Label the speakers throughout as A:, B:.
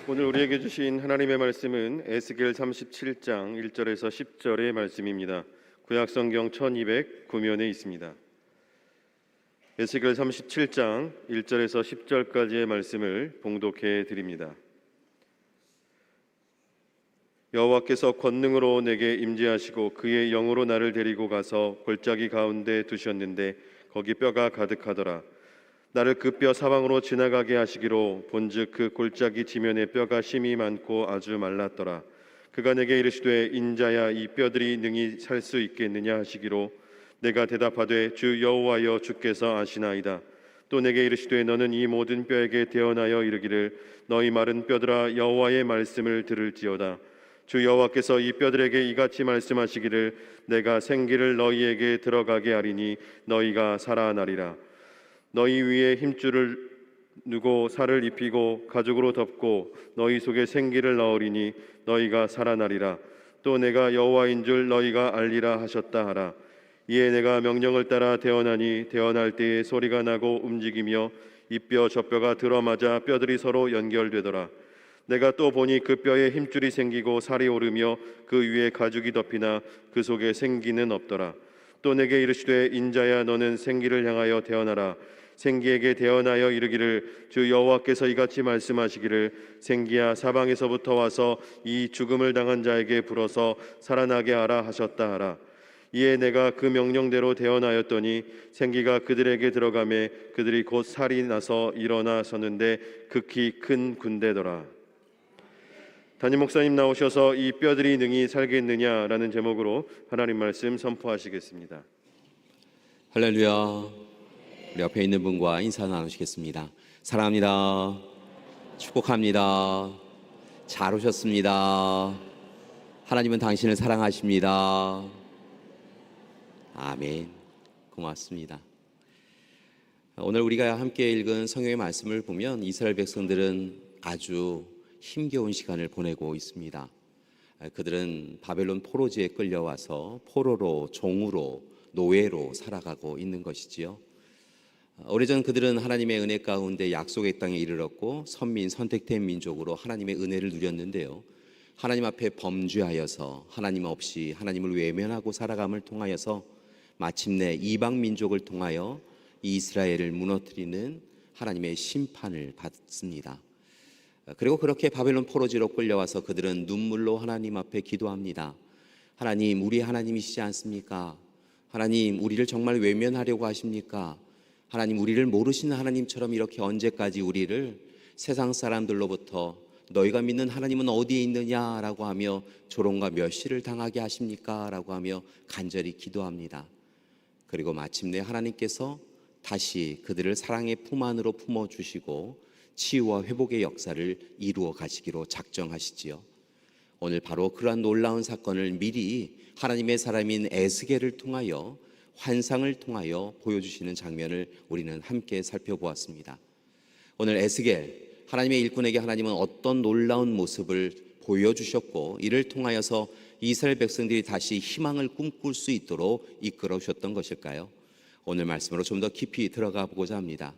A: 오늘 우리에게 주신 하나님의 말씀은 에스겔 37장 1절에서 10절의 말씀입니다. 구약성경 1209면에 있습니다. 에스겔 37장 1절에서 10절까지의 말씀을 봉독해 드립니다. 여호와께서 권능으로 내게 임재하시고 그의 영으로 나를 데리고 가서 골짜기 가운데 두셨는데 거기 뼈가 가득하더라. 나를 그 뼈 사방으로 지나가게 하시기로 본즉 그 골짜기 지면에 뼈가 심이 많고 아주 말랐더라. 그가 내게 이르시되 인자야 이 뼈들이 능히 살 수 있겠느냐 하시기로 내가 대답하되 주 여호와여 주께서 아시나이다. 또 내게 이르시되 너는 이 모든 뼈에게 대언하여 이르기를 너희 마른 뼈들아 여호와의 말씀을 들을지어다. 주 여호와께서 이 뼈들에게 이같이 말씀하시기를 내가 생기를 너희에게 들어가게 하리니 너희가 살아나리라. 너희 위에 힘줄을 누고 살을 입히고 가죽으로 덮고 너희 속에 생기를 넣으리니 너희가 살아나리라. 또 내가 여호와인 줄 너희가 알리라 하셨다 하라. 이에 내가 명령을 따라 대언하니 대언할 때에 소리가 나고 움직이며 이 뼈 저 뼈가 들어맞아 뼈들이 서로 연결되더라. 내가 또 보니 그 뼈에 힘줄이 생기고 살이 오르며 그 위에 가죽이 덮이나 그 속에 생기는 없더라. 또 내게 이르시되 인자야 너는 생기를 향하여 대언하라. 생기에게 대언하여 이르기를 주 여호와께서 이같이 말씀하시기를 생기야 사방에서부터 와서 이 죽음을 당한 자에게 불어서 살아나게 하라 하셨다 하라. 이에 내가 그 명령대로 대언하였더니 생기가 그들에게 들어가매 그들이 곧 살이 나서 일어나 섰는데 극히 큰 군대더라. 담임 목사님 나오셔서 이 뼈들이 능히 살겠느냐라는 제목으로 하나님 말씀 선포하시겠습니다.
B: 할렐루야. 우리 옆에 있는 분과 인사 나누시겠습니다. 사랑합니다. 축복합니다. 잘 오셨습니다. 하나님은 당신을 사랑하십니다. 아멘. 고맙습니다. 오늘 우리가 함께 읽은 성경의 말씀을 보면 이스라엘 백성들은 아주 힘겨운 시간을 보내고 있습니다. 그들은 바벨론 포로지에 끌려와서 포로로, 종으로, 노예로 살아가고 있는 것이지요. 오래전 그들은 하나님의 은혜 가운데 약속의 땅에 이르렀고 선민, 선택된 민족으로 하나님의 은혜를 누렸는데요, 하나님 앞에 범죄하여서 하나님 없이 하나님을 외면하고 살아감을 통하여서 마침내 이방 민족을 통하여 이스라엘을 무너뜨리는 하나님의 심판을 받습니다. 그리고 그렇게 바벨론 포로지로 끌려와서 그들은 눈물로 하나님 앞에 기도합니다. 하나님, 우리 하나님이시지 않습니까? 하나님, 우리를 정말 외면하려고 하십니까? 하나님, 우리를 모르시는 하나님처럼 이렇게 언제까지 우리를 세상 사람들로부터 너희가 믿는 하나님은 어디에 있느냐라고 하며 조롱과 멸시를 당하게 하십니까? 라고 하며 간절히 기도합니다. 그리고 마침내 하나님께서 다시 그들을 사랑의 품 안으로 품어주시고 치유와 회복의 역사를 이루어 가시기로 작정하시지요. 오늘 바로 그러한 놀라운 사건을 미리 하나님의 사람인 에스겔을 통하여, 환상을 통하여 보여주시는 장면을 우리는 함께 살펴보았습니다. 오늘 에스겔, 하나님의 일꾼에게 하나님은 어떤 놀라운 모습을 보여주셨고 이를 통하여서 이스라엘 백성들이 다시 희망을 꿈꿀 수 있도록 이끌어 주셨던 것일까요? 오늘 말씀으로 좀 더 깊이 들어가 보고자 합니다.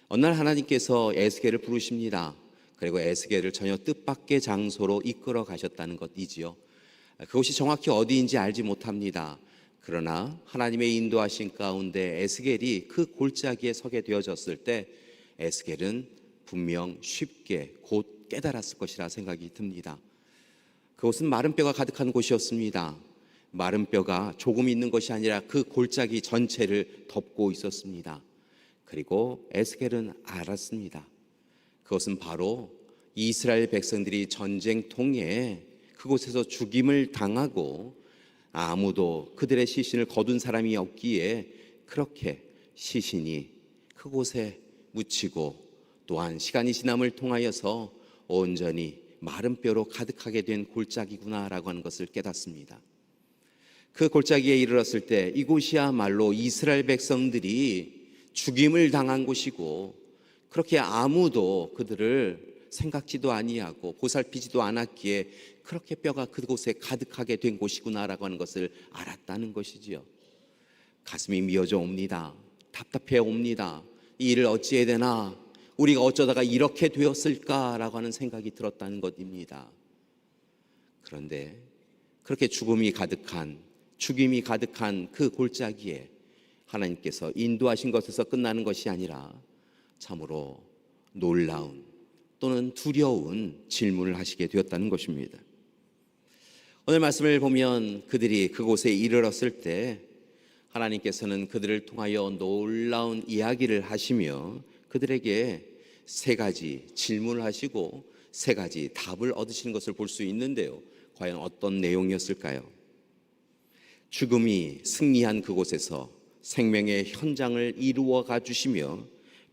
B: 어느 날 하나님께서 에스겔을 부르십니다. 그리고 에스겔을 전혀 뜻밖의 장소로 이끌어 가셨다는 것이지요. 그곳이 정확히 어디인지 알지 못합니다. 그러나 하나님의 인도하신 가운데 에스겔이 그 골짜기에 서게 되어졌을 때 에스겔은 분명 쉽게 곧 깨달았을 것이라 생각이 듭니다. 그곳은 마른 뼈가 가득한 곳이었습니다. 마른 뼈가 조금 있는 것이 아니라 그 골짜기 전체를 덮고 있었습니다. 그리고 에스겔은 알았습니다. 그것은 바로 이스라엘 백성들이 전쟁통에 그곳에서 죽임을 당하고 아무도 그들의 시신을 거둔 사람이 없기에 그렇게 시신이 그곳에 묻히고 또한 시간이 지남을 통하여서 온전히 마른 뼈로 가득하게 된 골짜기구나라고 하는 것을 깨닫습니다. 그 골짜기에 이르렀을 때 이곳이야말로 이스라엘 백성들이 죽임을 당한 곳이고 그렇게 아무도 그들을 생각지도 아니하고 보살피지도 않았기에 그렇게 뼈가 그곳에 가득하게 된 곳이구나라고 하는 것을 알았다는 것이지요. 가슴이 미어져 옵니다. 답답해 옵니다. 이 일을 어찌해야 되나? 우리가 어쩌다가 이렇게 되었을까라고 하는 생각이 들었다는 것입니다. 그런데 그렇게 죽음이 가득한 그 골짜기에 하나님께서 인도하신 것에서 끝나는 것이 아니라 참으로 놀라운 또는 두려운 질문을 하시게 되었다는 것입니다. 오늘 말씀을 보면 그들이 그곳에 이르렀을 때 하나님께서는 그들을 통하여 놀라운 이야기를 하시며 그들에게 세 가지 질문을 하시고 세 가지 답을 얻으시는 것을 볼 수 있는데요. 과연 어떤 내용이었을까요? 죽음이 승리한 그곳에서 생명의 현장을 이루어 가 주시며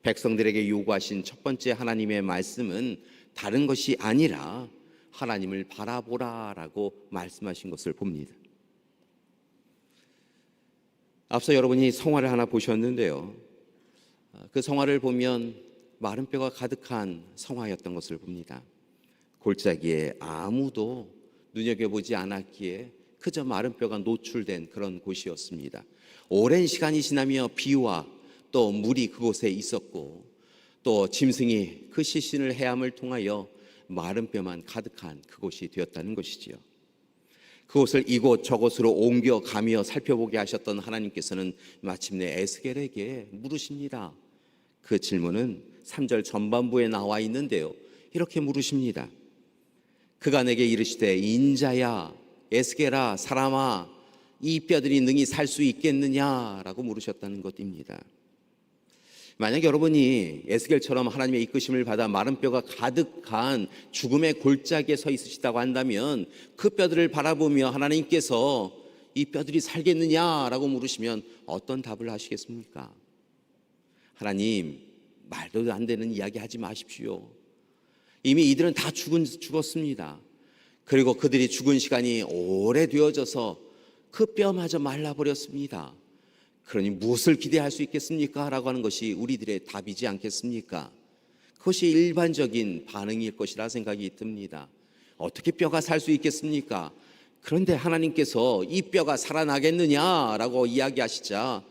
B: 백성들에게 요구하신 첫 번째 하나님의 말씀은 다른 것이 아니라 하나님을 바라보라라고 말씀하신 것을 봅니다. 앞서 여러분이 성화를 하나 보셨는데요. 그 성화를 보면 마른 뼈가 가득한 성화였던 것을 봅니다. 골짜기에 아무도 눈여겨보지 않았기에 그저 마른 뼈가 노출된 그런 곳이었습니다. 오랜 시간이 지나며 비와 또 물이 그곳에 있었고 또 짐승이 그 시신을 헤함을 통하여 마른 뼈만 가득한 그곳이 되었다는 것이지요. 그곳을 이곳 저곳으로 옮겨가며 살펴보게 하셨던 하나님께서는 마침내 에스겔에게 물으십니다. 그 질문은 3절 전반부에 나와 있는데요. 이렇게 물으십니다. 그가 내게 이르시되 인자야 에스겔아 사람아 이 뼈들이 능히 살 수 있겠느냐라고 물으셨다는 것입니다. 만약 여러분이 에스겔처럼 하나님의 이끄심을 받아 마른 뼈가 가득한 죽음의 골짜기에 서 있으시다고 한다면 그 뼈들을 바라보며 하나님께서 이 뼈들이 살겠느냐라고 물으시면 어떤 답을 하시겠습니까? 하나님, 말도 안 되는 이야기 하지 마십시오. 이미 이들은 다 죽었습니다. 그리고 그들이 죽은 시간이 오래되어져서 그 뼈마저 말라버렸습니다. 그러니 무엇을 기대할 수 있겠습니까? 라고 하는 것이 우리들의 답이지 않겠습니까? 그것이 일반적인 반응일 것이라 생각이 듭니다. 어떻게 뼈가 살 수 있겠습니까? 그런데 하나님께서 이 뼈가 살아나겠느냐라고 이야기하시자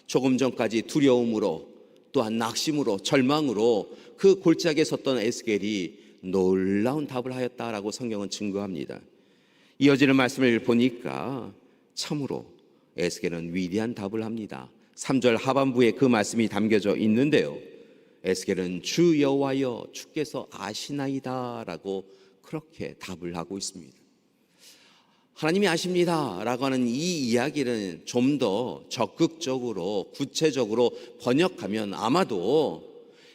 B: 조금 전까지 두려움으로 또한 낙심으로 절망으로 그 골짜기에 섰던 에스겔이 놀라운 답을 하였다라고 성경은 증거합니다. 이어지는 말씀을 보니까 참으로 에스겔은 위대한 답을 합니다. 3절 하반부에 그 말씀이 담겨져 있는데요. 에스겔은 주 여호와여 주께서 아시나이다라고 그렇게 답을 하고 있습니다. 하나님이 아십니다라고 하는 이 이야기는 좀 더 적극적으로 구체적으로 번역하면 아마도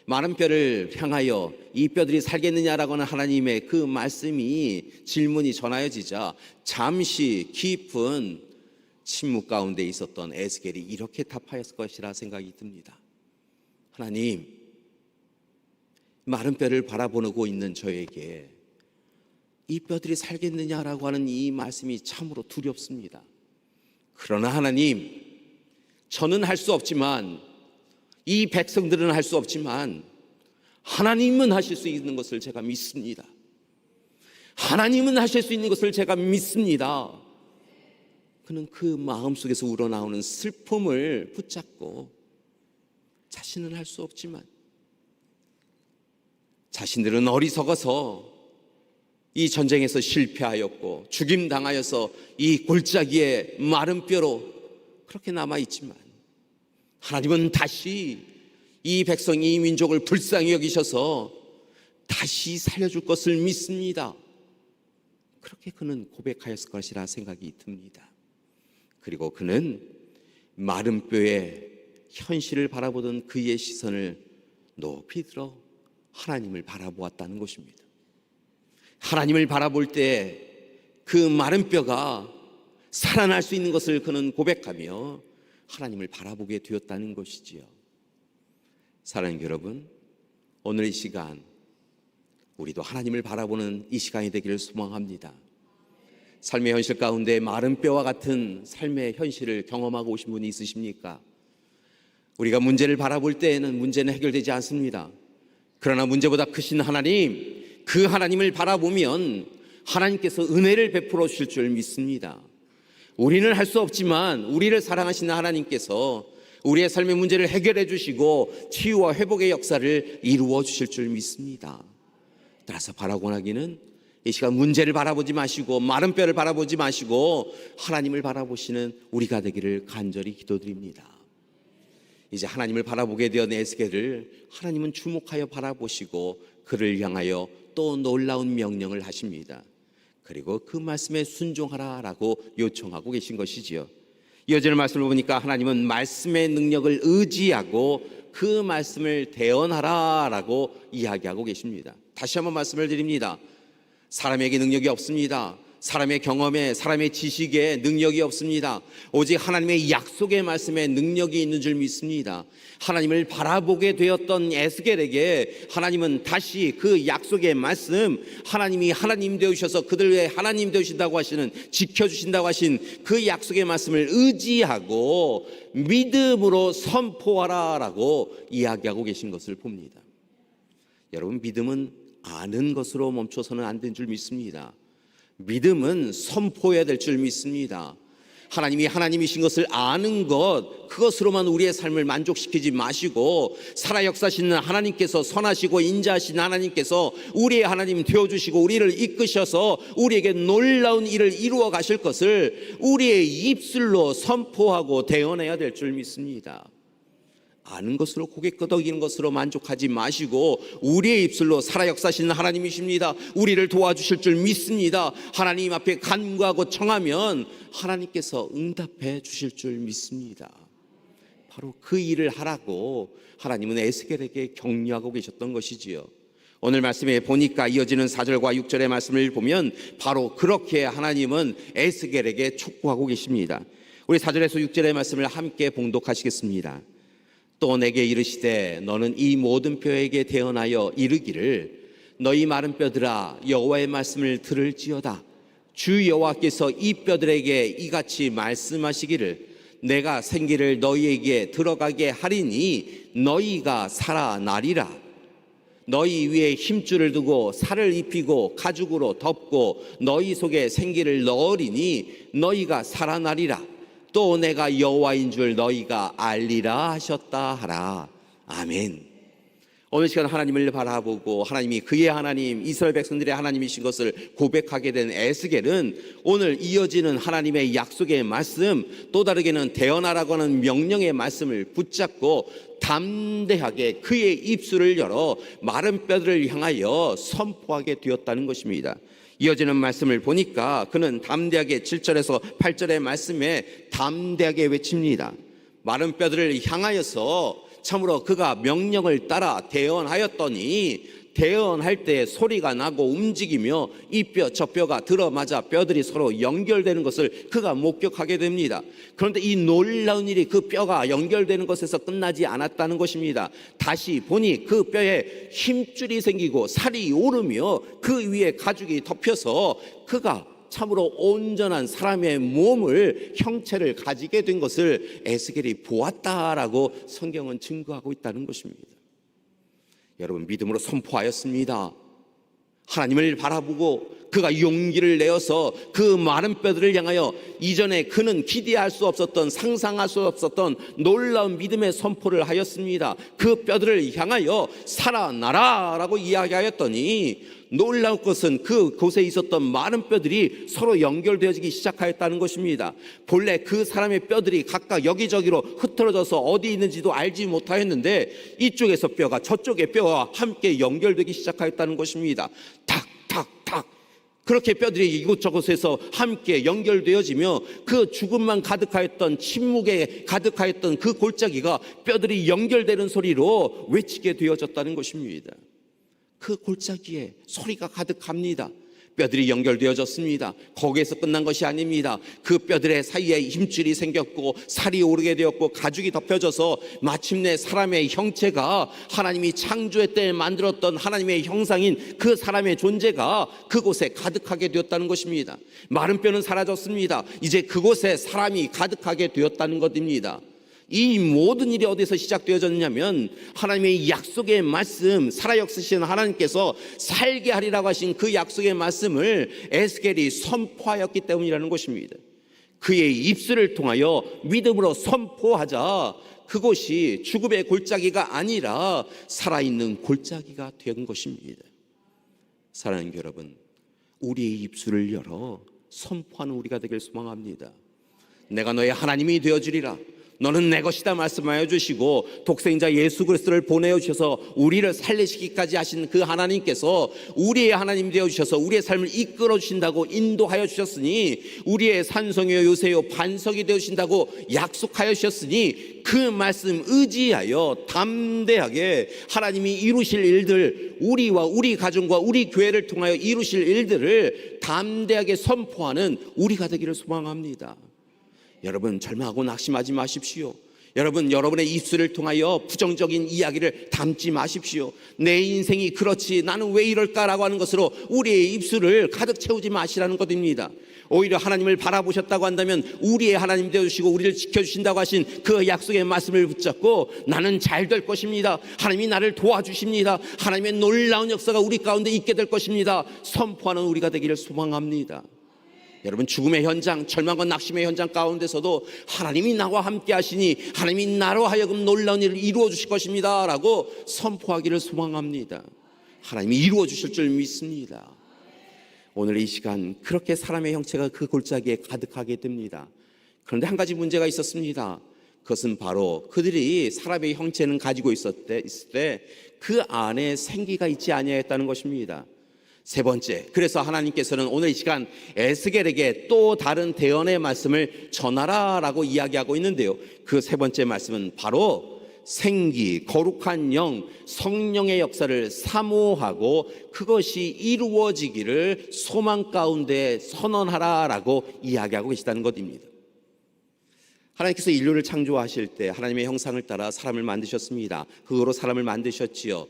B: 마른 뼈를 향하여 이 뼈들이 살겠느냐라고 하는 하나님의 그 말씀이 질문이 전하여지자 잠시 깊은 침묵 가운데 있었던 에스겔이 이렇게 답하였을 것이라 생각이 듭니다. 하나님, 마른 뼈를 바라보고 있는 저에게 이 뼈들이 살겠느냐라고 하는 이 말씀이 참으로 두렵습니다. 그러나 하나님, 저는 할 수 없지만 이 백성들은 할 수 없지만 하나님은 하실 수 있는 것을 제가 믿습니다. 하나님은 하실 수 있는 것을 제가 믿습니다. 그는 그 마음속에서 우러나오는 슬픔을 붙잡고 자신은 할 수 없지만 자신들은 어리석어서 이 전쟁에서 실패하였고 죽임당하여서 이 골짜기에 마른 뼈로 그렇게 남아있지만 하나님은 다시 이 백성, 이 민족을 불쌍히 여기셔서 다시 살려줄 것을 믿습니다. 그렇게 그는 고백하였을 것이라 생각이 듭니다. 그리고 그는 마른 뼈의 현실을 바라보던 그의 시선을 높이 들어 하나님을 바라보았다는 것입니다. 하나님을 바라볼 때 그 마른 뼈가 살아날 수 있는 것을 그는 고백하며 하나님을 바라보게 되었다는 것이지요. 사랑하는 여러분, 오늘 이 시간 우리도 하나님을 바라보는 이 시간이 되기를 소망합니다. 삶의 현실 가운데 마른 뼈와 같은 삶의 현실을 경험하고 오신 분이 있으십니까? 우리가 문제를 바라볼 때에는 문제는 해결되지 않습니다. 그러나 문제보다 크신 하나님, 그 하나님을 바라보면 하나님께서 은혜를 베풀어 주실 줄 믿습니다. 우리는 할 수 없지만 우리를 사랑하시는 하나님께서 우리의 삶의 문제를 해결해 주시고 치유와 회복의 역사를 이루어 주실 줄 믿습니다. 따라서 바라고나기는 이 시간 문제를 바라보지 마시고 마른 뼈를 바라보지 마시고 하나님을 바라보시는 우리가 되기를 간절히 기도드립니다. 이제 하나님을 바라보게 되어 에스겔을 하나님은 주목하여 바라보시고 그를 향하여 또 놀라운 명령을 하십니다. 그리고 그 말씀에 순종하라라고 요청하고 계신 것이지요. 이어지는 말씀을 보니까 하나님은 말씀의 능력을 의지하고 그 말씀을 대언하라라고 이야기하고 계십니다. 다시 한번 말씀을 드립니다. 사람에게 능력이 없습니다. 사람의 경험에, 사람의 지식에 능력이 없습니다. 오직 하나님의 약속의 말씀에 능력이 있는 줄 믿습니다. 하나님을 바라보게 되었던 에스겔에게 하나님은 다시 그 약속의 말씀, 하나님이 하나님 되우셔서 그들의 하나님 되우신다고 하시는, 지켜주신다고 하신 그 약속의 말씀을 의지하고 믿음으로 선포하라라고 이야기하고 계신 것을 봅니다. 여러분, 믿음은 아는 것으로 멈춰서는 안 된 줄 믿습니다. 믿음은 선포해야 될 줄 믿습니다. 하나님이 하나님이신 것을 아는 것, 그것으로만 우리의 삶을 만족시키지 마시고 살아 역사하시는 하나님께서, 선하시고 인자하신 하나님께서 우리의 하나님 되어주시고 우리를 이끄셔서 우리에게 놀라운 일을 이루어 가실 것을 우리의 입술로 선포하고 대언해야 될 줄 믿습니다. 아는 것으로 고개 끄덕이는 것으로 만족하지 마시고 우리의 입술로 살아 역사하시는 하나님이십니다. 우리를 도와주실 줄 믿습니다. 하나님 앞에 간구하고 청하면 하나님께서 응답해 주실 줄 믿습니다. 바로 그 일을 하라고 하나님은 에스겔에게 격려하고 계셨던 것이지요. 오늘 말씀에 보니까 이어지는 4절과 6절의 말씀을 보면 바로 그렇게 하나님은 에스겔에게 촉구하고 계십니다. 우리 4절에서 6절의 말씀을 함께 봉독하시겠습니다. 또 내게 이르시되 너는 이 모든 뼈에게 대언하여 이르기를 너희 마른 뼈들아 여호와의 말씀을 들을지어다. 주 여호와께서 이 뼈들에게 이같이 말씀하시기를 내가 생기를 너희에게 들어가게 하리니 너희가 살아나리라. 너희 위에 힘줄을 두고 살을 입히고 가죽으로 덮고 너희 속에 생기를 넣으리니 너희가 살아나리라. 또 내가 여호와인 줄 너희가 알리라 하셨다 하라. 아멘. 오늘 시간 하나님을 바라보고 하나님이 그의 하나님, 이스라엘 백성들의 하나님이신 것을 고백하게 된 에스겔은 오늘 이어지는 하나님의 약속의 말씀, 또 다르게는 대언하라고 하는 명령의 말씀을 붙잡고 담대하게 그의 입술을 열어 마른 뼈들을 향하여 선포하게 되었다는 것입니다. 이어지는 말씀을 보니까 그는 담대하게 7절에서 8절의 말씀에 담대하게 외칩니다. 마른 뼈들을 향하여서 참으로 그가 명령을 따라 대언하였더니 대언할 때 소리가 나고 움직이며 이 뼈 저 뼈가 들어맞아 뼈들이 서로 연결되는 것을 그가 목격하게 됩니다. 그런데 이 놀라운 일이 그 뼈가 연결되는 것에서 끝나지 않았다는 것입니다. 다시 보니 그 뼈에 힘줄이 생기고 살이 오르며 그 위에 가죽이 덮여서 그가 참으로 온전한 사람의 몸을, 형체를 가지게 된 것을 에스겔이 보았다라고 성경은 증거하고 있다는 것입니다. 여러분, 믿음으로 선포하였습니다. 하나님을 바라보고 그가 용기를 내어서 그 마른 뼈들을 향하여 이전에 그는 기대할 수 없었던, 상상할 수 없었던 놀라운 믿음의 선포를 하였습니다. 그 뼈들을 향하여 살아나라라고 이야기하였더니 놀라운 것은 그 곳에 있었던 마른 뼈들이 서로 연결되어지기 시작하였다는 것입니다. 본래 그 사람의 뼈들이 각각 여기저기로 흩어져서 어디 있는지도 알지 못하였는데 이쪽에서 뼈가 저쪽의 뼈와 함께 연결되기 시작하였다는 것입니다. 탁탁탁 그렇게 뼈들이 이곳저곳에서 함께 연결되어지며 그 죽음만 가득하였던, 침묵에 가득하였던 그 골짜기가 뼈들이 연결되는 소리로 외치게 되어졌다는 것입니다. 그 골짜기에 소리가 가득합니다. 뼈들이 연결되어졌습니다. 거기에서 끝난 것이 아닙니다. 그 뼈들의 사이에 힘줄이 생겼고 살이 오르게 되었고 가죽이 덮여져서 마침내 사람의 형체가 하나님이 창조의 때에 만들었던 하나님의 형상인 그 사람의 존재가 그곳에 가득하게 되었다는 것입니다. 마른 뼈는 사라졌습니다. 이제 그곳에 사람이 가득하게 되었다는 것입니다. 이 모든 일이 어디서 시작되어졌냐면 하나님의 약속의 말씀, 살아 역사하시는 하나님께서 살게 하리라고 하신 그 약속의 말씀을 에스겔이 선포하였기 때문이라는 것입니다. 그의 입술을 통하여 믿음으로 선포하자 그곳이 죽음의 골짜기가 아니라 살아있는 골짜기가 된 것입니다. 사랑하는 여러분, 우리의 입술을 열어 선포하는 우리가 되길 소망합니다. 내가 너의 하나님이 되어주리라, 너는 내 것이다 말씀하여 주시고 독생자 예수 그리스도를 보내어 주셔서 우리를 살리시기까지 하신 그 하나님께서 우리의 하나님 되어 주셔서 우리의 삶을 이끌어 주신다고 인도하여 주셨으니, 우리의 산성이요 요새요 반석이 되어 주신다고 약속하여 주셨으니, 그 말씀 의지하여 담대하게 하나님이 이루실 일들, 우리와 우리 가정과 우리 교회를 통하여 이루실 일들을 담대하게 선포하는 우리가 되기를 소망합니다. 여러분, 절망하고 낙심하지 마십시오. 여러분, 여러분의 입술을 통하여 부정적인 이야기를 담지 마십시오. 내 인생이 그렇지, 나는 왜 이럴까라고 하는 것으로 우리의 입술을 가득 채우지 마시라는 것입니다. 오히려 하나님을 바라보셨다고 한다면 우리의 하나님 되어주시고 우리를 지켜주신다고 하신 그 약속의 말씀을 붙잡고 나는 잘 될 것입니다, 하나님이 나를 도와주십니다, 하나님의 놀라운 역사가 우리 가운데 있게 될 것입니다, 선포하는 우리가 되기를 소망합니다. 여러분, 죽음의 현장, 절망과 낙심의 현장 가운데서도 하나님이 나와 함께 하시니 하나님이 나로 하여금 놀라운 일을 이루어 주실 것입니다 라고 선포하기를 소망합니다. 하나님이 이루어 주실 줄 믿습니다. 오늘 이 시간 그렇게 사람의 형체가 그 골짜기에 가득하게 됩니다. 그런데 한 가지 문제가 있었습니다. 그것은 바로 그들이 사람의 형체는 가지고 있을 때 그 안에 생기가 있지 아니하였다는 것입니다. 세 번째, 그래서 하나님께서는 오늘 이 시간 에스겔에게 또 다른 대언의 말씀을 전하라라고 이야기하고 있는데요, 그 세 번째 말씀은 바로 생기, 거룩한 영, 성령의 역사를 사모하고 그것이 이루어지기를 소망 가운데 선언하라라고 이야기하고 계시다는 것입니다. 하나님께서 인류를 창조하실 때 하나님의 형상을 따라 사람을 만드셨습니다. 그거로 사람을 만드셨지요.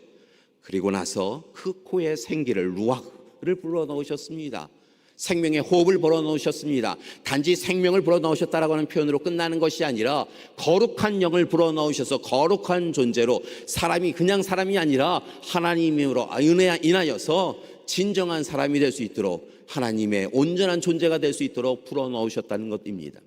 B: 그리고 나서 그 코에 생기를, 루아흐를 불어넣으셨습니다. 생명의 호흡을 불어넣으셨습니다. 단지 생명을 불어넣으셨다라고 하는 표현으로 끝나는 것이 아니라 거룩한 영을 불어넣으셔서 거룩한 존재로, 사람이 그냥 사람이 아니라 하나님으로 인하여서 진정한 사람이 될 수 있도록, 하나님의 온전한 존재가 될 수 있도록 불어넣으셨다는 것입니다.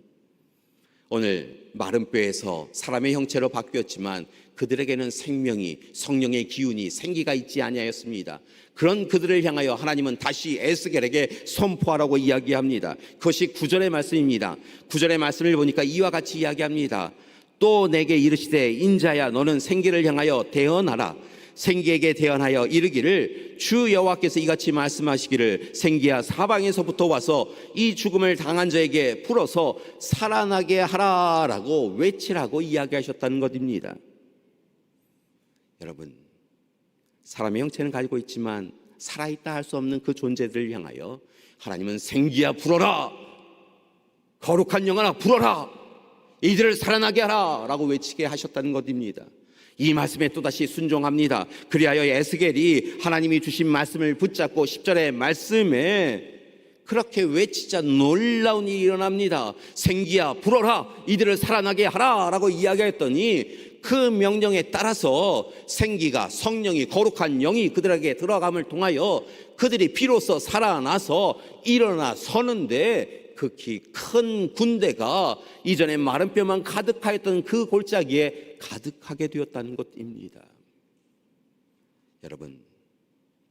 B: 오늘 마른 뼈에서 사람의 형체로 바뀌었지만 그들에게는 생명이, 성령의 기운이, 생기가 있지 아니하였습니다. 그런 그들을 향하여 하나님은 다시 에스겔에게 선포하라고 이야기합니다. 그것이 9절의 말씀입니다. 9절의 말씀을 보니까 이와 같이 이야기합니다. 또 내게 이르시되 인자야, 너는 생기를 향하여 대언하라. 생기에게 대언하여 이르기를, 주 여호와께서 이같이 말씀하시기를, 생기야, 사방에서부터 와서 이 죽음을 당한 자에게 풀어서 살아나게 하라라고 외치라고 이야기하셨다는 것입니다. 여러분, 사람의 형체는 가지고 있지만 살아있다 할 수 없는 그 존재들을 향하여 하나님은 생기야 불어라, 거룩한 영혼아 불어라, 이들을 살아나게 하라 라고 외치게 하셨다는 것입니다. 이 말씀에 또다시 순종합니다. 그리하여 에스겔이 하나님이 주신 말씀을 붙잡고 10절의 말씀에 그렇게 외치자 놀라운 일이 일어납니다. 생기야 불어라, 이들을 살아나게 하라 라고 이야기했더니 그 명령에 따라서 생기가, 성령이, 거룩한 영이 그들에게 들어감을 통하여 그들이 비로소 살아나서 일어나 서는데, 극히 큰 군대가 이전에 마른 뼈만 가득하였던 그 골짜기에 가득하게 되었다는 것입니다. 여러분,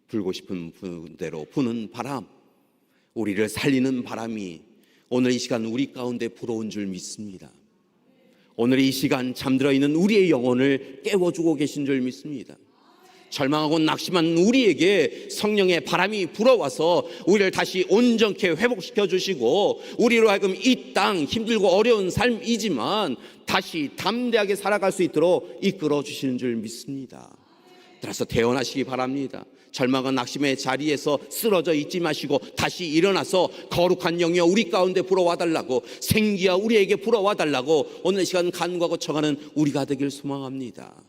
B: 불고 싶은 대로 부는 바람, 우리를 살리는 바람이 오늘 이 시간 우리 가운데 불어온 줄 믿습니다. 오늘 이 시간 잠들어 있는 우리의 영혼을 깨워주고 계신 줄 믿습니다. 절망하고 낙심한 우리에게 성령의 바람이 불어와서 우리를 다시 온전케 회복시켜 주시고, 우리로 하여금 이 땅 힘들고 어려운 삶이지만 다시 담대하게 살아갈 수 있도록 이끌어 주시는 줄 믿습니다. 따라서 대언하시기 바랍니다. 절망과 낙심의 자리에서 쓰러져 있지 마시고 다시 일어나서 거룩한 영이여 우리 가운데 불어와 달라고, 생기야 우리에게 불어와 달라고 오늘 시간 간구하고 청하는 우리가 되길 소망합니다.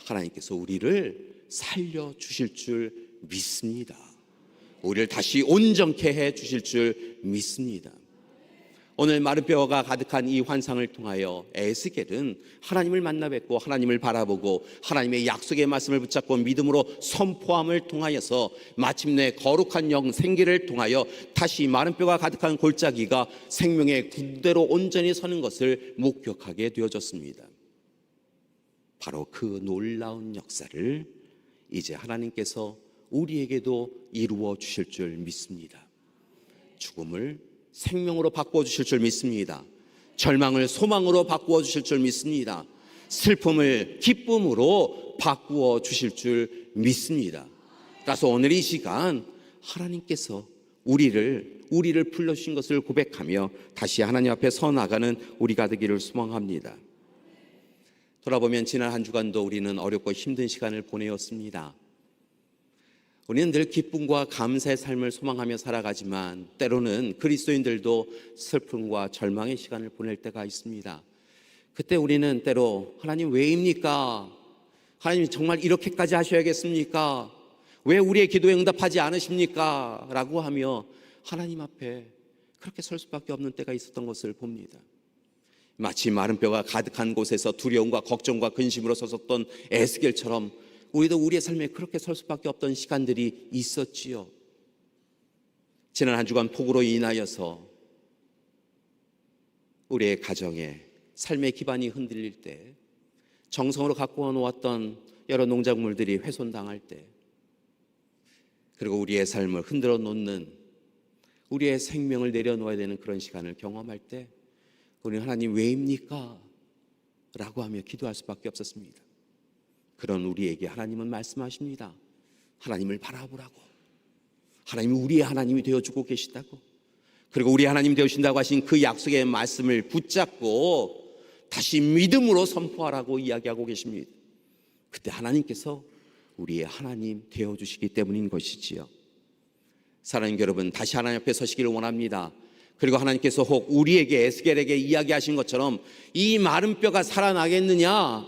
B: 하나님께서 우리를 살려주실 줄 믿습니다. 우리를 다시 온전케 해주실 줄 믿습니다. 오늘 마른 뼈가 가득한 이 환상을 통하여 에스겔은 하나님을 만나 뵙고 하나님을 바라보고 하나님의 약속의 말씀을 붙잡고 믿음으로 선포함을 통하여서 마침내 거룩한 영, 생기를 통하여 다시 마른 뼈가 가득한 골짜기가 생명의 군대로 온전히 서는 것을 목격하게 되어졌습니다. 바로 그 놀라운 역사를 이제 하나님께서 우리에게도 이루어 주실 줄 믿습니다. 죽음을 생명으로 바꾸어 주실 줄 믿습니다. 절망을 소망으로 바꾸어 주실 줄 믿습니다. 슬픔을 기쁨으로 바꾸어 주실 줄 믿습니다. 따라서 오늘 이 시간 하나님께서 우리를 불러주신 것을 고백하며 다시 하나님 앞에 서 나가는 우리가 되기를 소망합니다. 돌아보면 지난 한 주간도 우리는 어렵고 힘든 시간을 보내었습니다. 우리는 늘 기쁨과 감사의 삶을 소망하며 살아가지만 때로는 그리스도인들도 슬픔과 절망의 시간을 보낼 때가 있습니다. 그때 우리는 때로 하나님 왜입니까? 하나님 정말 이렇게까지 하셔야겠습니까? 왜 우리의 기도에 응답하지 않으십니까? 라고 하며 하나님 앞에 그렇게 설 수밖에 없는 때가 있었던 것을 봅니다. 마치 마른 뼈가 가득한 곳에서 두려움과 걱정과 근심으로 섰었던 에스겔처럼 우리도 우리의 삶에 그렇게 설 수밖에 없던 시간들이 있었지요. 지난 한 주간 폭우로 인하여서 우리의 가정에 삶의 기반이 흔들릴 때, 정성으로 갖고 놓았던 여러 농작물들이 훼손당할 때, 그리고 우리의 삶을 흔들어 놓는, 우리의 생명을 내려놓아야 되는 그런 시간을 경험할 때 우리는 하나님 왜입니까? 라고 하며 기도할 수밖에 없었습니다. 그런 우리에게 하나님은 말씀하십니다. 하나님을 바라보라고. 하나님이 우리의 하나님이 되어주고 계시다고. 그리고 우리의 하나님 되어주신다고 하신 그 약속의 말씀을 붙잡고 다시 믿음으로 선포하라고 이야기하고 계십니다. 그때 하나님께서 우리의 하나님 되어주시기 때문인 것이지요. 사랑하는 여러분, 다시 하나님 앞에 서시기를 원합니다. 그리고 하나님께서 혹 우리에게 에스겔에게 이야기하신 것처럼 이 마른 뼈가 살아나겠느냐,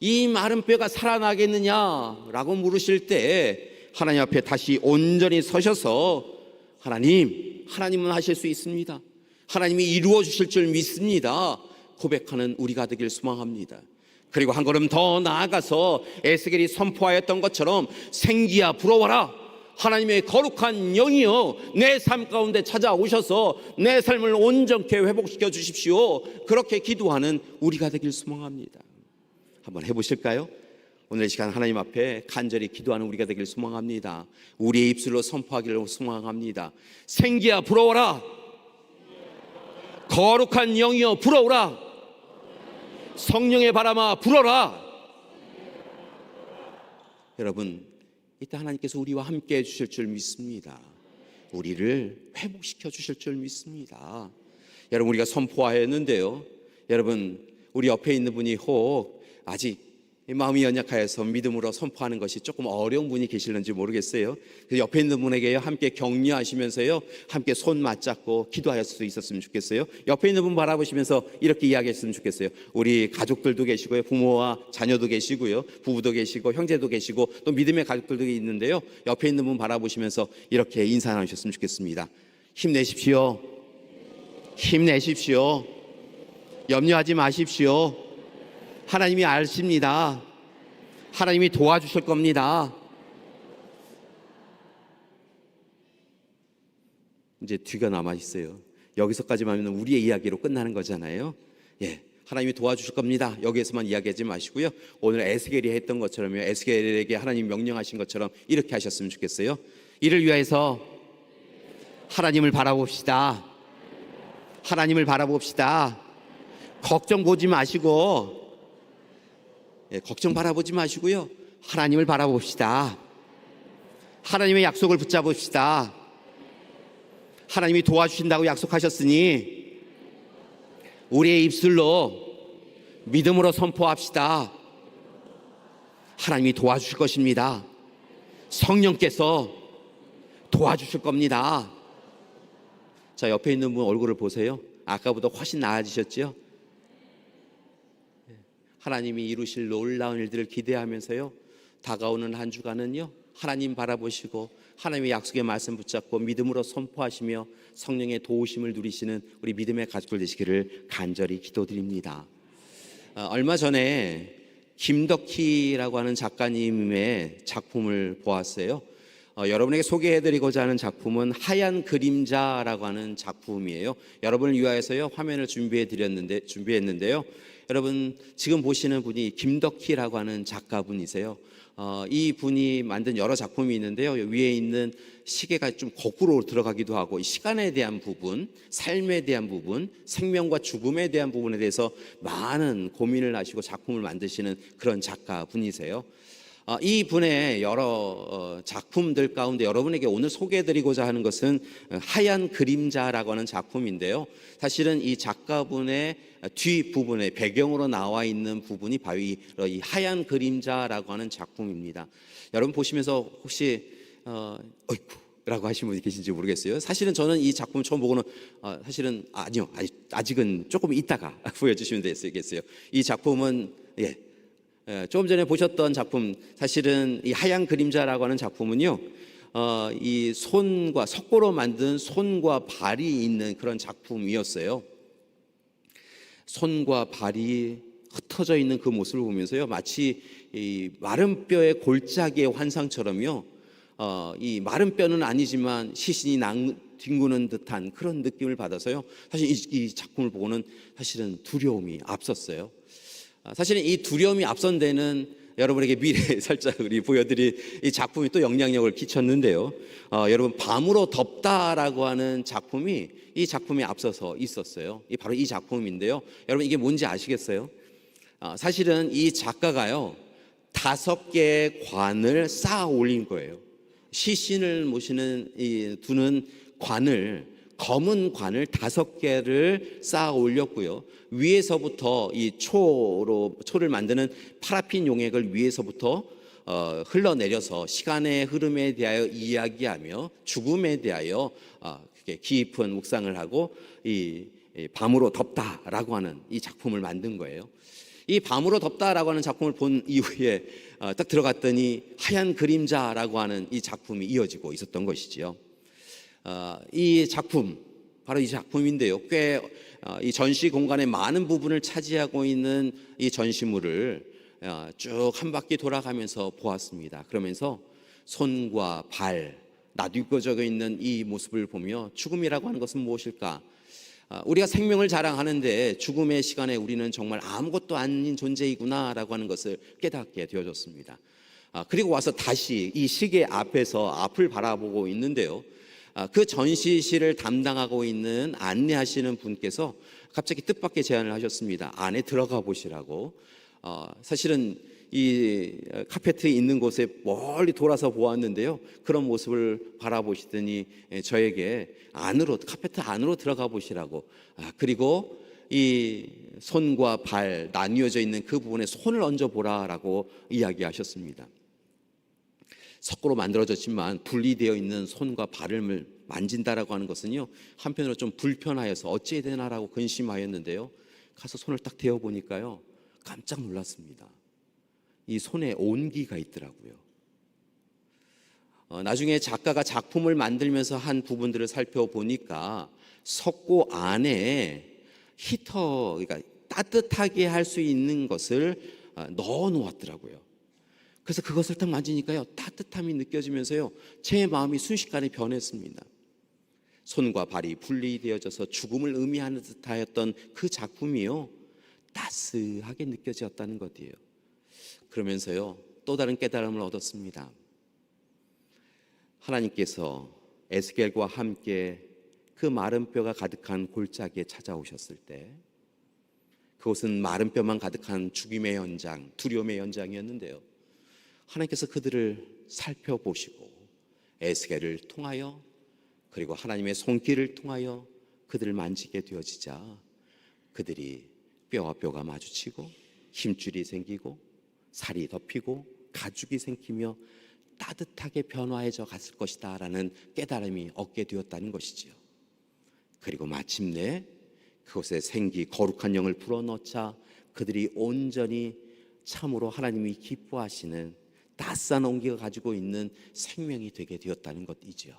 B: 이 마른 뼈가 살아나겠느냐라고 물으실 때 하나님 앞에 다시 온전히 서셔서 하나님은 하실 수 있습니다. 하나님이 이루어 주실 줄 믿습니다. 고백하는 우리가 되길 소망합니다. 그리고 한 걸음 더 나아가서 에스겔이 선포하였던 것처럼 생기야 부러워라. 하나님의 거룩한 영이여 내 삶 가운데 찾아오셔서 내 삶을 온전케 회복시켜 주십시오. 그렇게 기도하는 우리가 되길 소망합니다. 한번 해보실까요? 오늘 이 시간 하나님 앞에 간절히 기도하는 우리가 되길 소망합니다. 우리의 입술로 선포하기를 소망합니다. 생기야 부러워라. 거룩한 영이여 부러워라. 성령의 바람아 불어라. 여러분, 이때 하나님께서 우리와 함께 해주실 줄 믿습니다. 우리를 회복시켜 주실 줄 믿습니다. 여러분, 우리가 선포하였는데요, 여러분, 우리 옆에 있는 분이 혹 아직 마음이 연약하여서 믿음으로 선포하는 것이 조금 어려운 분이 계실는지 모르겠어요. 그래서 옆에 있는 분에게 함께 격려하시면서요, 함께 손 맞잡고 기도할 수 있었으면 좋겠어요. 옆에 있는 분 바라보시면서 이렇게 이야기했으면 좋겠어요. 우리 가족들도 계시고요, 부모와 자녀도 계시고요, 부부도 계시고 형제도 계시고 또 믿음의 가족들도 있는데요, 옆에 있는 분 바라보시면서 이렇게 인사 나누셨으면 좋겠습니다. 힘내십시오. 힘내십시오. 염려하지 마십시오. 하나님이 아십니다. 하나님이 도와주실 겁니다. 이제 뒤가 남아 있어요. 여기서까지만 하면 우리의 이야기로 끝나는 거잖아요. 예, 하나님이 도와주실 겁니다. 여기에서만 이야기하지 마시고요, 오늘 에스겔이 했던 것처럼요, 에스겔에게 하나님 명령하신 것처럼 이렇게 하셨으면 좋겠어요. 이를 위해서 하나님을 바라봅시다. 하나님을 바라봅시다. 걱정 보지 마시고, 걱정 바라보지 마시고요, 하나님을 바라봅시다. 하나님의 약속을 붙잡읍시다. 하나님이 도와주신다고 약속하셨으니 우리의 입술로 믿음으로 선포합시다. 하나님이 도와주실 것입니다. 성령께서 도와주실 겁니다. 자, 옆에 있는 분 얼굴을 보세요. 아까보다 훨씬 나아지셨죠? 하나님이 이루실 놀라운 일들을 기대하면서요, 다가오는 한 주간은요, 하나님 바라보시고 하나님의 약속의 말씀 붙잡고 믿음으로 선포하시며 성령의 도우심을 누리시는 우리 믿음의 가족들 되시기를 간절히 기도드립니다. 얼마 전에 김덕희라고 하는 작가님의 작품을 보았어요. 여러분에게 소개해드리고자 하는 작품은 하얀 그림자라고 하는 작품이에요. 여러분을 위하여서요, 화면을 준비했는데요, 여러분 지금 보시는 분이 김덕희라고 하는 작가분이세요. 이 분이 만든 여러 작품이 있는데요. 위에 있는 시계가 좀 거꾸로 들어가기도 하고 시간에 대한 부분, 삶에 대한 부분, 생명과 죽음에 대한 부분에 대해서 많은 고민을 하시고 작품을 만드시는 그런 작가분이세요. 이 분의 여러 작품들 가운데 여러분에게 오늘 소개해드리고자 하는 것은 하얀 그림자라고 하는 작품인데요. 사실은 이 작가분의 뒷부분에 배경으로 나와 있는 부분이 바로 이 하얀 그림자라고 하는 작품입니다. 여러분 보시면서 혹시 어이쿠 라고 하시는 분이 계신지 모르겠어요. 사실은 저는 이 작품 처음 보고는 사실은 아니요, 아직은 조금 이따가 보여주시면 되겠어요. 이 작품은 조금 전에 보셨던 작품, 사실은 이 하얀 그림자라고 하는 작품은요, 이 손과 석고로 만든 손과 발이 있는 그런 작품이었어요. 손과 발이 흩어져 있는 그 모습을 보면서요, 마치 이 마른 뼈의 골짜기의 환상처럼요, 이 마른 뼈는 아니지만 시신이 뒹구는 듯한 그런 느낌을 받아서요, 사실 이 작품을 보고는 사실은 두려움이 앞섰어요. 사실은 이 두려움이 앞선 데는 여러분에게 미래에 살짝 우리 보여드릴 이 작품이 또 영향력을 끼쳤는데요. 여러분 밤으로 덥다라고 하는 작품이 이 작품에 앞서서 있었어요. 바로 이 작품인데요. 여러분 이게 뭔지 아시겠어요? 사실은 이 작가가요 5개의 관을 쌓아 올린 거예요. 시신을 모시는 두는 관을, 검은 관을 5개를 쌓아 올렸고요. 위에서부터 이 초를 만드는 파라핀 용액을 위에서부터 흘러내려서 시간의 흐름에 대하여 이야기하며 죽음에 대하여 깊은 묵상을 하고 이 밤으로 덥다라고 하는 이 작품을 만든 거예요. 이 밤으로 덥다라고 하는 작품을 본 이후에 딱 들어갔더니 하얀 그림자라고 하는 이 작품이 이어지고 있었던 것이지요. 이 작품, 바로 이 작품인데요. 꽤 이 전시 공간의 많은 부분을 차지하고 있는 이 전시물을 쭉 한 바퀴 돌아가면서 보았습니다. 그러면서 손과 발, 낯익어져 있는 이 모습을 보며 죽음이라고 하는 것은 무엇일까? 우리가 생명을 자랑하는데 죽음의 시간에 우리는 정말 아무것도 아닌 존재이구나라고 하는 것을 깨닫게 되어졌습니다. 그리고 와서 다시 이 시계 앞에서 앞을 바라보고 있는데요. 그 전시실을 담당하고 있는 안내하시는 분께서 갑자기 뜻밖의 제안을 하셨습니다. 안에 들어가 보시라고. 사실은 이 카페트에 있는 곳에 멀리 돌아서 보았는데요. 그런 모습을 바라보시더니 저에게 카페트 안으로 들어가 보시라고. 그리고 이 손과 발 나뉘어져 있는 그 부분에 손을 얹어 보라라고 이야기하셨습니다. 석고로 만들어졌지만 분리되어 있는 손과 발을 만진다라고 하는 것은요, 한편으로 좀 불편하여서 어찌해야 되나라고 근심하였는데요. 가서 손을 딱 대어 보니까요, 깜짝 놀랐습니다. 이 손에 온기가 있더라고요. 나중에 작가가 작품을 만들면서 한 부분들을 살펴보니까 석고 안에 히터, 그러니까 따뜻하게 할 수 있는 것을 넣어 놓았더라고요. 그래서 그것을 딱 만지니까요, 따뜻함이 느껴지면서요, 제 마음이 순식간에 변했습니다. 손과 발이 분리되어져서 죽음을 의미하는 듯하였던 그 작품이요, 따스하게 느껴졌다는 것이에요. 그러면서요, 또 다른 깨달음을 얻었습니다. 하나님께서 에스겔과 함께 그 마른 뼈가 가득한 골짜기에 찾아오셨을 때, 그곳은 마른 뼈만 가득한 죽음의 현장, 두려움의 현장이었는데요, 하나님께서 그들을 살펴보시고 에스겔을 통하여 그리고 하나님의 손길을 통하여 그들을 만지게 되어지자 그들이 뼈와 뼈가 마주치고 힘줄이 생기고 살이 덮이고 가죽이 생기며 따뜻하게 변화해져 갔을 것이다 라는 깨달음이 얻게 되었다는 것이지요. 그리고 마침내 그곳에 거룩한 영을 불어넣자 그들이 온전히 참으로 하나님이 기뻐하시는 따스한 온기가 가지고 있는 생명이 되게 되었다는 것이지요.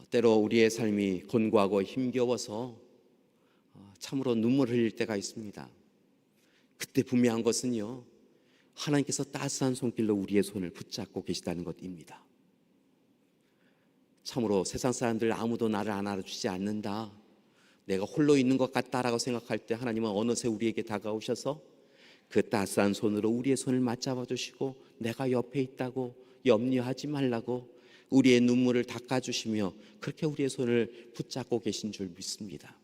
B: 때로 우리의 삶이 곤고하고 힘겨워서 참으로 눈물을 흘릴 때가 있습니다. 그때 분명한 것은요, 하나님께서 따스한 손길로 우리의 손을 붙잡고 계시다는 것입니다. 참으로 세상 사람들 아무도 나를 알아주지 않는다, 내가 홀로 있는 것 같다라고 생각할 때 하나님은 어느새 우리에게 다가오셔서 그 따스한 손으로 우리의 손을 맞잡아 주시고 내가 옆에 있다고 염려하지 말라고 우리의 눈물을 닦아주시며 그렇게 우리의 손을 붙잡고 계신 줄 믿습니다.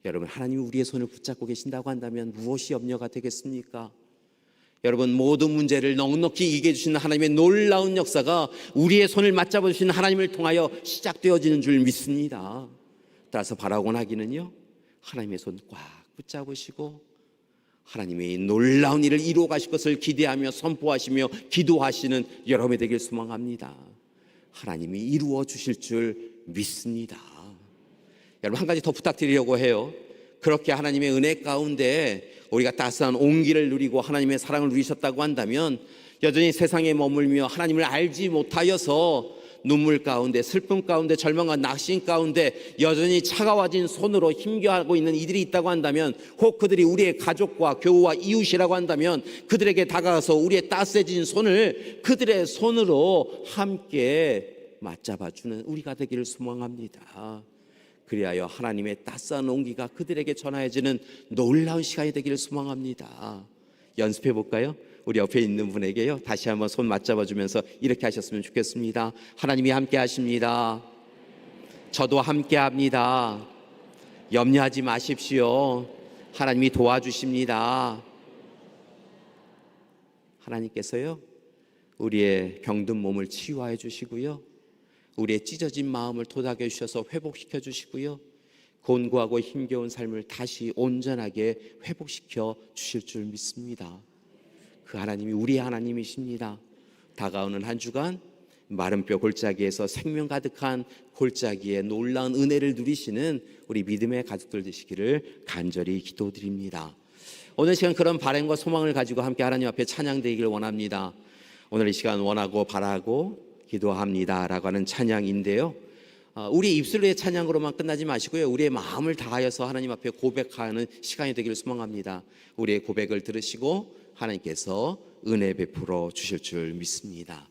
B: 여러분, 하나님이 우리의 손을 붙잡고 계신다고 한다면 무엇이 염려가 되겠습니까? 여러분, 모든 문제를 넉넉히 이기게 해주시는 하나님의 놀라운 역사가 우리의 손을 맞잡아 주시는 하나님을 통하여 시작되어지는 줄 믿습니다. 따라서 바라곤 하기는요, 하나님의 손 꽉 붙잡으시고 하나님의 놀라운 일을 이루어 가실 것을 기대하며 선포하시며 기도하시는 여러분이 되길 소망합니다. 하나님이 이루어 주실 줄 믿습니다. 여러분, 한 가지 더 부탁드리려고 해요. 그렇게 하나님의 은혜 가운데 우리가 따스한 온기를 누리고 하나님의 사랑을 누리셨다고 한다면 여전히 세상에 머물며 하나님을 알지 못하여서 눈물 가운데, 슬픔 가운데, 절망과 낙심 가운데 여전히 차가워진 손으로 힘겨워하고 있는 이들이 있다고 한다면, 혹 그들이 우리의 가족과 교우와 이웃이라고 한다면 그들에게 다가가서 우리의 따스해진 손을 그들의 손으로 함께 맞잡아주는 우리가 되기를 소망합니다. 그리하여 하나님의 따스한 온기가 그들에게 전하여지는 놀라운 시간이 되기를 소망합니다. 연습해 볼까요? 우리 옆에 있는 분에게요, 다시 한번 손 맞잡아 주면서 이렇게 하셨으면 좋겠습니다. 하나님이 함께 하십니다. 저도 함께 합니다. 염려하지 마십시오. 하나님이 도와주십니다. 하나님께서요, 우리의 병든 몸을 치유하여 주시고요, 우리의 찢어진 마음을 토닥여 주셔서 회복시켜 주시고요, 곤고하고 힘겨운 삶을 다시 온전하게 회복시켜 주실 줄 믿습니다. 그 하나님이 우리의 하나님이십니다. 다가오는 한 주간 마른 뼈 골짜기에서 생명 가득한 골짜기에 놀라운 은혜를 누리시는 우리 믿음의 가족들 되시기를 간절히 기도드립니다. 오늘 시간 그런 바람과 소망을 가지고 함께 하나님 앞에 찬양되기를 원합니다. 오늘 이 시간 원하고 바라고 기도합니다 라고 하는 찬양인데요, 우리 입술의 찬양으로만 끝나지 마시고요, 우리의 마음을 다하여서 하나님 앞에 고백하는 시간이 되기를 소망합니다. 우리의 고백을 들으시고 하나님께서 은혜 베풀어 주실 줄 믿습니다.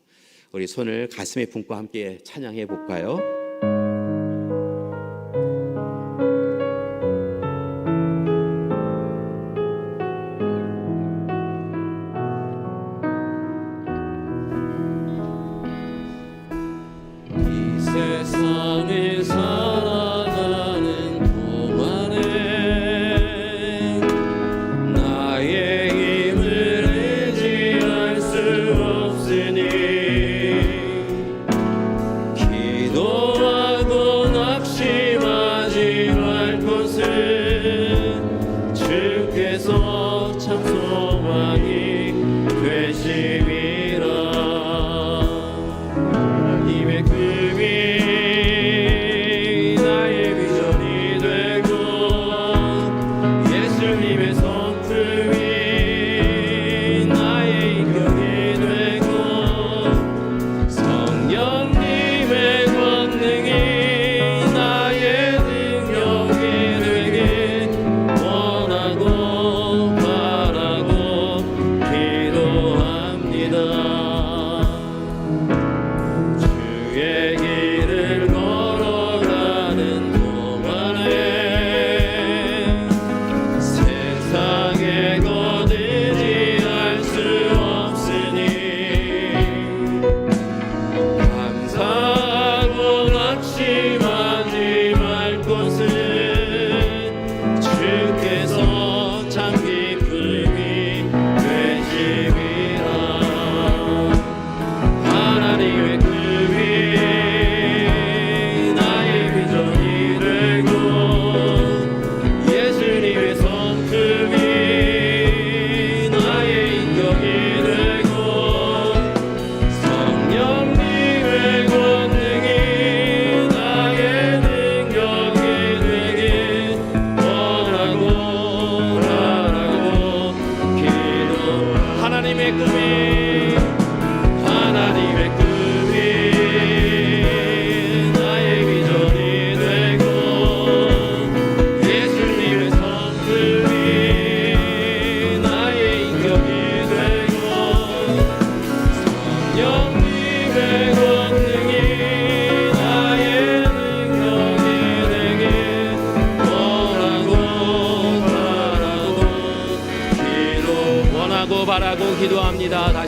B: 우리 손을 가슴에 품고 함께 찬양해 볼까요?
C: 세상을 살아가는 동안에 나의 힘을 의지할 수 없으니 기도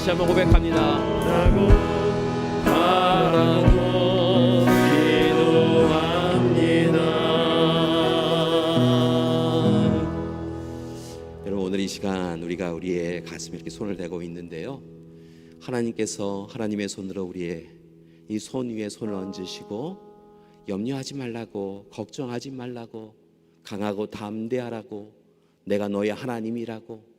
C: 다시 한번 고백합니다.
A: 하라고 기도합니다.
B: 여러분, 오늘 이 시간 우리가 우리의 가슴에 이렇게 손을 대고 있는데요, 하나님께서 하나님의 손으로 우리의 이 손 위에 손을 얹으시고 염려하지 말라고, 걱정하지 말라고, 강하고 담대하라고, 내가 너의 하나님이라고,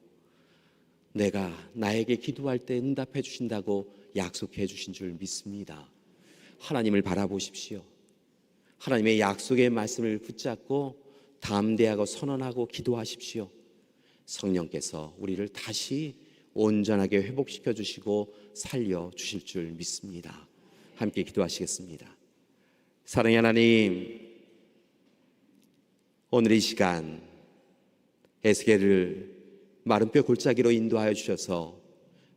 B: 내가 나에게 기도할 때 응답해 주신다고 약속해 주신 줄 믿습니다. 하나님을 바라보십시오. 하나님의 약속의 말씀을 붙잡고 담대하고 선언하고 기도하십시오. 성령께서 우리를 다시 온전하게 회복시켜 주시고 살려 주실 줄 믿습니다. 함께 기도하시겠습니다. 사랑의 하나님, 오늘 이 시간 에스겔을 마른 뼈 골짜기로 인도하여 주셔서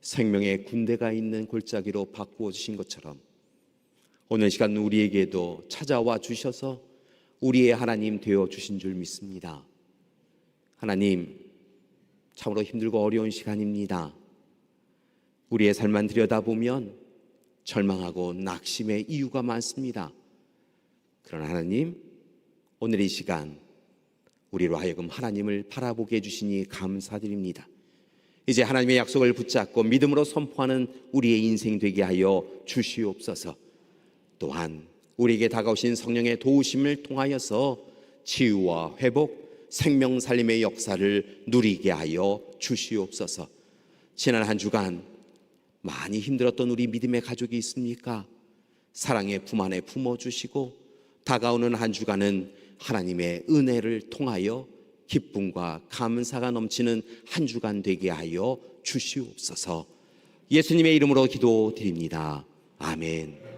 B: 생명의 군대가 있는 골짜기로 바꾸어 주신 것처럼 오늘 시간 우리에게도 찾아와 주셔서 우리의 하나님 되어 주신 줄 믿습니다. 하나님, 참으로 힘들고 어려운 시간입니다. 우리의 삶만 들여다보면 절망하고 낙심의 이유가 많습니다. 그러나 하나님, 오늘 이 시간 우리로 하여금 하나님을 바라보게 해주시니 감사드립니다. 이제 하나님의 약속을 붙잡고 믿음으로 선포하는 우리의 인생 되게 하여 주시옵소서. 또한 우리에게 다가오신 성령의 도우심을 통하여서 치유와 회복, 생명 살림의 역사를 누리게 하여 주시옵소서. 지난 한 주간 많이 힘들었던 우리 믿음의 가족이 있습니까? 사랑의 품 안에 품어주시고 다가오는 한 주간은 하나님의 은혜를 통하여 기쁨과 감사가 넘치는 한 주간 되게 하여 주시옵소서. 예수님의 이름으로 기도드립니다. 아멘.